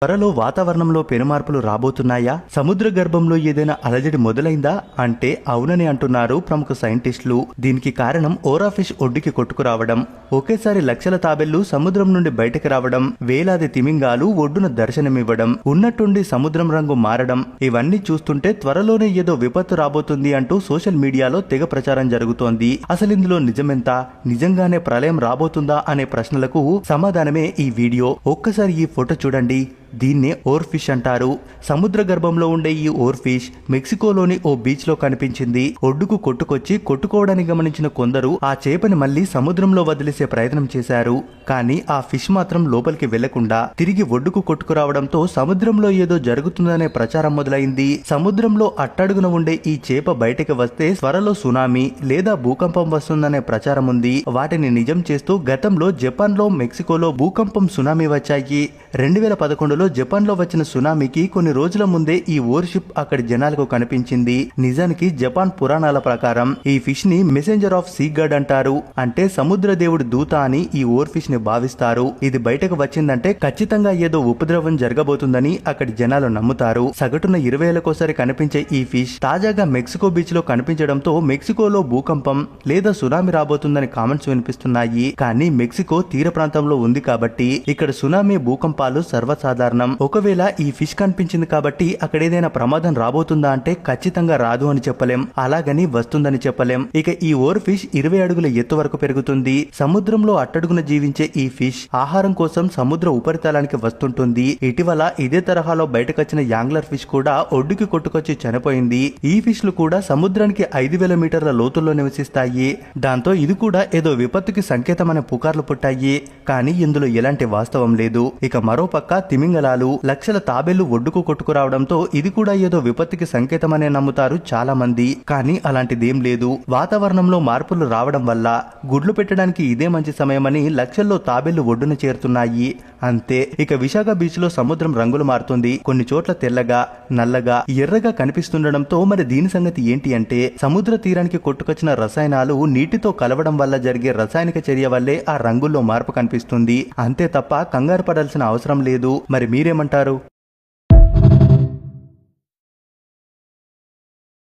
త్వరలో వాతావరణంలో పెనుమార్పులు రాబోతున్నాయా? సముద్ర గర్భంలో ఏదైనా అలజడి మొదలైందా అంటే అవునని అంటున్నారు ప్రముఖ సైంటిస్టులు. దీనికి కారణం ఓరాఫిష్ ఒడ్డుకి కొట్టుకురావడం, ఒకేసారి లక్షల తాబెళ్లు సముద్రం నుండి బయటకు రావడం, వేలాది తిమింగాలు ఒడ్డున దర్శనమివ్వడం, ఉన్నట్టుండి సముద్రం రంగు మారడం, ఇవన్నీ చూస్తుంటే త్వరలోనే ఏదో విపత్తు రాబోతుంది అంటూ సోషల్ మీడియాలో తెగ ప్రచారం జరుగుతోంది. అసలిందులో నిజమెంత? నిజంగానే ప్రళయం రాబోతుందా అనే ప్రశ్నలకు సమాధానమే ఈ వీడియో. ఒక్కసారి ఈ ఫోటో చూడండి. దీన్నే ఓర్ ఫిష్ అంటారు. సముద్ర గర్భంలో ఉండే ఈ ఓర్ ఫిష్ మెక్సికోలోని ఓ బీచ్ లో కనిపించింది. ఒడ్డుకు కొట్టుకొచ్చి కొట్టుకోవడాన్ని గమనించిన కొందరు ఆ చేపని మళ్లీ సముద్రంలో వదిలేసే ప్రయత్నం చేశారు. కానీ ఆ ఫిష్ మాత్రం లోపలికి వెళ్లకుండా తిరిగి ఒడ్డుకు కొట్టుకురావడంతో సముద్రంలో ఏదో జరుగుతుందనే ప్రచారం మొదలైంది. సముద్రంలో అట్టడుగున ఉండే ఈ చేప బయటకు వస్తే త్వరలో సునామీ లేదా భూకంపం వస్తుందనే ప్రచారం ఉంది. వాటిని నిజం చేస్తూ గతంలో జపాన్ లో, మెక్సికోలో భూకంపం, సునామీ వచ్చాయి. 2011లో జపాన్ లో వచ్చిన సునామీకి కొన్ని రోజుల ముందే ఈ ఓర్ షిప్ అక్కడి జనాలకు కనిపించింది. నిజానికి జపాన్ పురాణాల ప్రకారం ఈ ఫిష్ ని మెసెంజర్ ఆఫ్ సీ గాడ్ అంటారు. అంటే సముద్ర దేవుడి దూత అని ఈ ఓర్ ఫిష్ ని భావిస్తారు. ఇది బయటకు వచ్చిందంటే ఖచ్చితంగా ఏదో ఉపద్రవం జరగబోతుందని అక్కడి జనాలు నమ్ముతారు. సగటున 20 ఏళ్లకోసారి కనిపించే ఈ ఫిష్ తాజాగా మెక్సికో బీచ్ లో కనిపించడంతో మెక్సికోలో భూకంపం లేదా సునామీ రాబోతుందని కామెంట్స్ వినిపిస్తున్నాయి. కానీ మెక్సికో తీర ప్రాంతంలో ఉంది కాబట్టి ఇక్కడ సునామీ, భూకంపాలు సర్వసాధారణం. ఒకవేళ ఈ ఫిష్ కనిపించింది కాబట్టి అక్కడ ఏదైనా ప్రమాదం రాబోతుందా అంటే ఖచ్చితంగా రాదు అని చెప్పలేం, అలాగని వస్తుందని చెప్పలేం. ఇక ఈ ఓర్ ఫిష్ 20 అడుగుల ఎత్తు వరకు పెరుగుతుంది. సముద్రంలో అట్టడుగున జీవించే ఈ ఫిష్ ఆహారం కోసం సముద్ర ఉపరితలానికి వస్తుంటుంది. ఇటీవల ఇదే తరహాలో బయటకొచ్చిన యాంగ్లర్ ఫిష్ కూడా ఒడ్డుకి కొట్టుకొచ్చి చనిపోయింది. ఈ ఫిష్ లు కూడా సముద్రానికి 5000 మీటర్ల లోతుల్లో నివసిస్తాయి. దాంతో ఇది కూడా ఏదో విపత్తుకి సంకేతమనే పుకార్లు పుట్టాయి. కానీ ఇందులో ఎలాంటి వాస్తవం లేదు. ఇక మరోపక్క తిమింగలాలు, లక్షల తాబేళ్లు ఒడ్డుకు కొట్టుకురావడంతో ఇది కూడా ఏదో విపత్తుకి సంకేతమనే నమ్ముతారు చాలా మంది. కానీ అలాంటిదేం లేదు. వాతావరణంలో మార్పులు రావడం వల్ల గుడ్లు పెట్టడానికి ఇదే మంచి సమయమని లక్షల్లో తాబేళ్లు ఒడ్డున చేరుతున్నాయి. అంతే. ఇక విశాఖ బీచ్ లో సముద్రం రంగులు మారుతుంది. కొన్ని చోట్ల తెల్లగా, నల్లగా, ఎర్రగా కనిపిస్తుండడంతో మరి దీని సంగతి ఏంటి అంటే సముద్ర తీరానికి కొట్టుకొచ్చిన రసాయనాలు నీటితో కలవడం వల్ల జరిగే రసాయనిక చర్య వల్లే ఆ రంగుల్లో మార్పు కనిపిస్తుంది. అంతే తప్ప కంగారు పడాల్సిన అవసరం లేదు. మరి మీరేమంటారు?